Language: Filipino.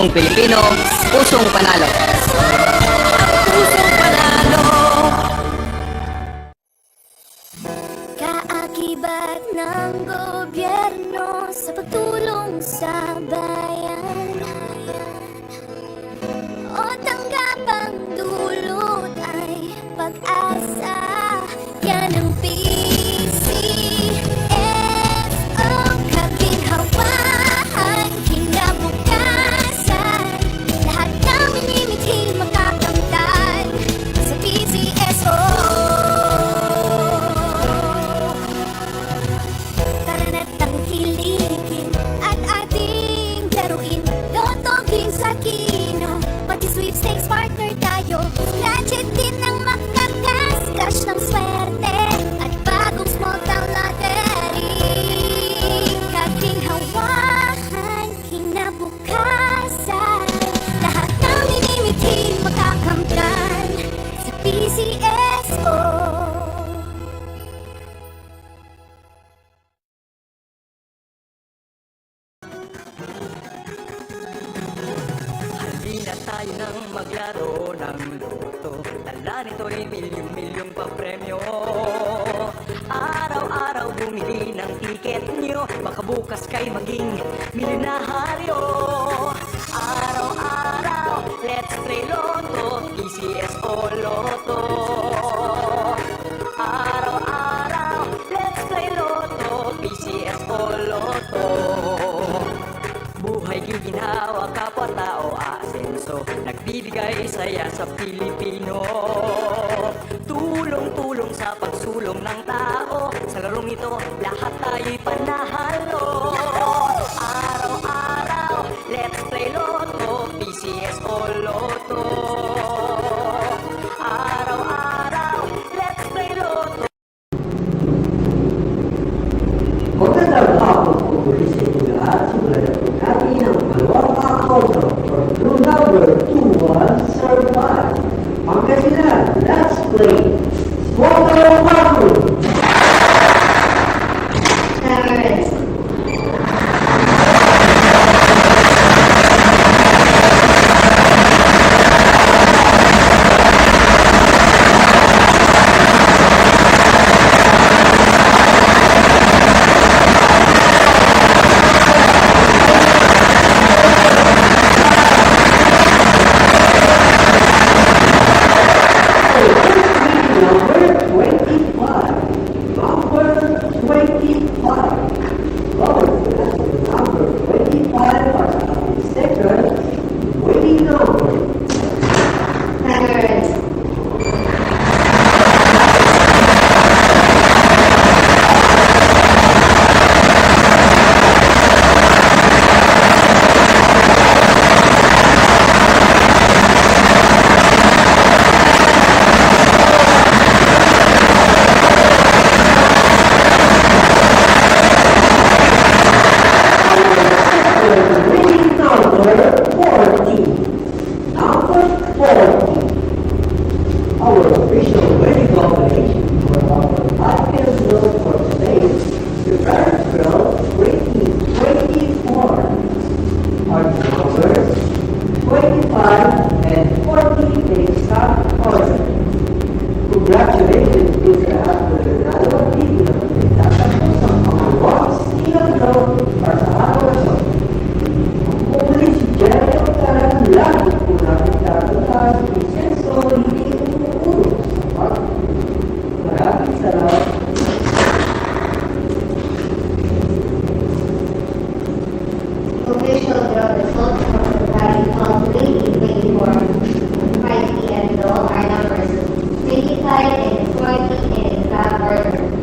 Pilipino, pusong panalo. Pusong panalo. Kaakibat ng gobyerno sa pagtulong sa bayan, o tanggapang dulot ay pag-asa. Yan ang PCSO, kaginhawahan, kinabukasan. Lahat ng minimiting makakamtan sa PCSO. Tara na't tangkilikin at ating laruin. Loto, games at kino, pati sweepstakes partner tayo. Gadget din ang makakas, cash ng swerte at bagong small town lottery. Kaginhawahan, kinabukasan. Lahat ng minimiting makakamtan sa PCSO. Halina tayo nang maglaro ng loto. Tala nito'y milyong-milyong papremyo. Araw-araw bumili ng tiket nyo, baka bukas kay maging milyonaryo. Araw-araw, let's play Lotto, PCSO Lotto. Araw-araw, let's play Lotto, PCSO Lotto. Buhay giginhawa, kapwa-tao asenso, nagbibigay saya sa Pilipino. Tulong-tulong sa pagsulong ng tao, sa larong ito lahat tayo'y panahalo. Araw-araw, let's play Lotto, PCSO Lotto. Araw-araw, let's play Lotto. Magandang hapon po muli sa inyo lahat. Simulan na po natin ang dalawang akoto for clue number 2105. Pangasinan, let's play Smoker Marco. Terrorist. Our official wedding combination for our podcast note for today is the Brand Girl 2024. Our numbers 25 and 40 may start order. Congratulations to sa lahat na nanalo at hindi na magtatapos ang pangalawang silang daw para sa araw na ito. Ang pumuli si Jerry ang talagang lagi po natin tatutaan sa isenso hindi umuulong sa pag. Maraming salamat. Official draw results from the Valley of 2024 5 p.m. draw are numbers 25 and 40 in the order.